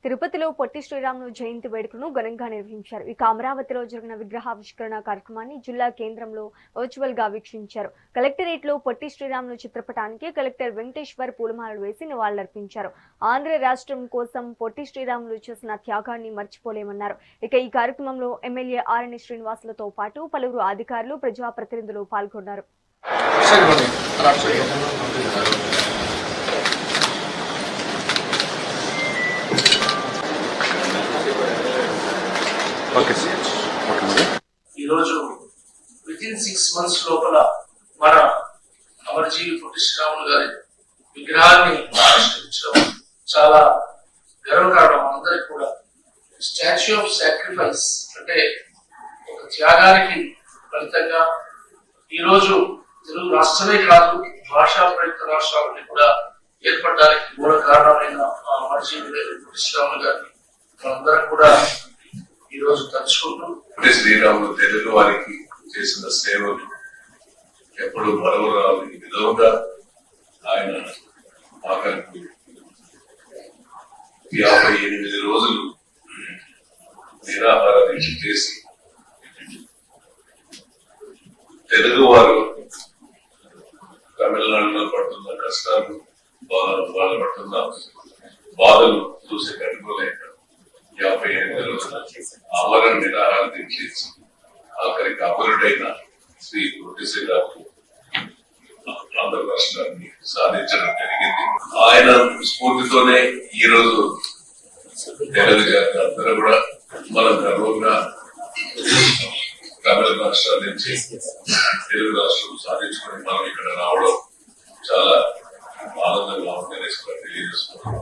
తిరుపతిలో పొట్టి శ్రీరాములు జయంతి వేడుకను ఘనంగా నిర్వహించారు. ఇక అమరావతిలో జరిగిన విగ్రహావిష్కరణ కార్యక్రమాన్ని జిల్లా కేంద్రంలో వర్చువల్ గా వీక్షించారు. కలెక్టరేట్ లో పొట్టి శ్రీరాములు చిత్రపటానికి కలెక్టర్ వెంకటేశ్వర్ పూలమాలలు వేసి నివాళులర్పించారు. ఆంధ్ర రాష్ట్రం కోసం పొట్టి శ్రీరాములు చేసిన త్యాగాన్ని మర్చిపోలేమన్నారు. ఇక ఈ కార్యక్రమంలో ఎమ్మెల్యే ఆర్ఎన్ శ్రీనివాసులతో పాటు పలువురు అధికారులు, ప్రజాప్రతినిధులు పాల్గొన్నారు. ఈరోజు వితిన్ 6 months లోపల మన అమరజీవి పొట్టి శ్రీరాములు గారి విగ్రహాన్ని ఆవిష్కరించడం చాలా గర్వకారణం. అందరికి కూడా స్టాచ్యూ ఆఫ్ సాక్రిఫైస్ అంటే ఒక త్యాగానికి ఫలితంగా ఈరోజు తెలుగు రాష్ట్రమే కాదు భాషా ప్రయుక్త రాష్ట్రాలని కూడా ఏర్పడడానికి మూల కారణమైన అమరజీవి పొట్టి శ్రీరాములు గారిని మనందరం కూడా ఈ రోజు తలుచుకుంటూ పొట్టి శ్రీరాములు తెలుగు వారికి చేసిన సేవలు ఎప్పుడు మరవరాలు. ఈ విధంగా ఆయన ఆఖరికి 58 రోజులు నిరాహార దీక్ష చేసి తెలుగు వారు తమిళనాడులో పడుతున్న కష్టాలు, వాళ్ళు పడుతున్న బాధలు చూసి కట్టుకోలేక 58 రోజుల అమర నిరాహార దీక్ష ఆఖరికి అమరుడైన శ్రీ పొట్టి శ్రీరాములు ఆంధ్ర రాష్ట్రాన్ని సాధించడం జరిగింది. ఆయన స్ఫూర్తితోనే ఈ రోజు తెలుగు జాతి అందరూ కూడా మనం గర్వంగా తమిళ రాష్ట్రాల నుంచి తెలుగు రాష్ట్రం సాధించుకుని మనం ఇక్కడ రావడం చాలా ఆనందంగా ఉందని తెలియజేస్తున్నాం.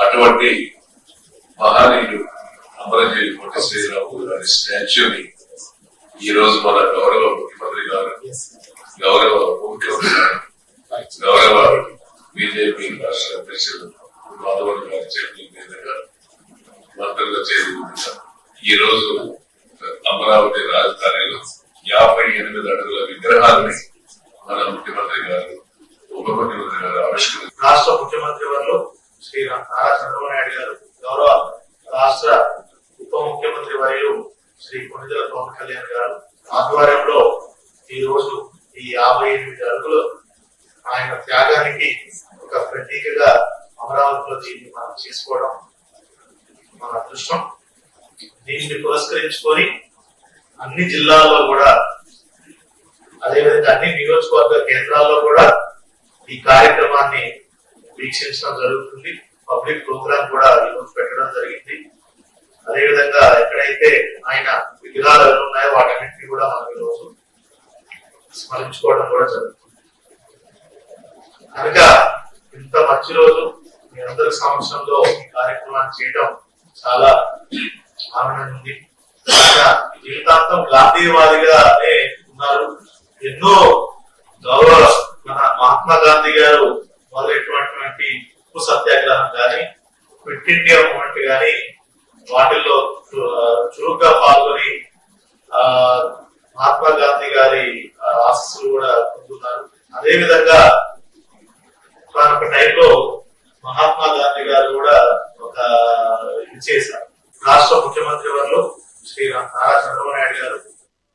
అటువంటి మహానీయుడు అమరజీవి పొట్టి శ్రీరాములు గారి స్టాచ్యూని ఈ రోజు మన గౌరవ ముఖ్యమంత్రి గారు, గౌరవ ముఖ్యమంత్రి గారు, గౌరవ బీజేపీ రాష్ట్ర అధ్యక్షుడు మాధవన్ గారి చేతుల మీదుగా మంత్రుల చేతుల మీదుగా ఈ రోజు అమరావతి రాజధానిలో 58 అడుగుల విగ్రహాన్ని మన ముఖ్యమంత్రి గారు, ఉప ముఖ్యమంత్రి గారు ఆవిష్కరించారు. రాష్ట్ర ముఖ్యమంత్రి వారు శ్రీ నారా చంద్రబాబు నాయుడు గారు, గౌరవ రాష్ట్ర ఉప ముఖ్యమంత్రి వర్యులు శ్రీ కొణిదెల పవన్ కళ్యాణ్ గారు ఆధ్వర్యంలో ఈ రోజు ఈ 58 అడుగులు ఆయన త్యాగానికి ఒక ప్రతీకగా అమరావతిలో దీన్ని మనం చేసుకోవడం మన అదృష్టం. దీన్ని పురస్కరించుకొని అన్ని జిల్లాల్లో కూడా, అదేవిధంగా అన్ని నియోజకవర్గ కేంద్రాల్లో కూడా ఈ కార్యక్రమాన్ని వీక్షించడం జరుగుతుంది. పబ్లిక్ ప్రోగ్రామ్ కూడా ఈరోజు పెట్టడం జరిగింది. అదేవిధంగా ఎక్కడైతే ఆయన విగ్రహాలు ఉన్నాయో వాటన్నింటినీ కూడా మనం ఈరోజు స్మరించుకోవడం కూడా జరుగుతుంది. కనుక ఇంత మంచి రోజు మీ అందరి సమక్షంలో ఈ కార్యక్రమాన్ని చేయడం చాలా ఆనందంగా ఉంది. ఆయన జీవితాంతం గాంధీవాదిగానే ఉన్నారు. ఎన్నో గౌరవ మన మహాత్మా గాంధీ గారు మొదలైనటువంటి ఉప్పు సత్యాగ్రహం కానీ, క్విట్ ఇండియా మూవ్మెంట్ కానీ వాటిల్లో చురుగ్గా పాల్గొని మహాత్మా గాంధీ గారి ఆశీస్సులు కూడా పొందుతున్నారు. అదేవిధంగా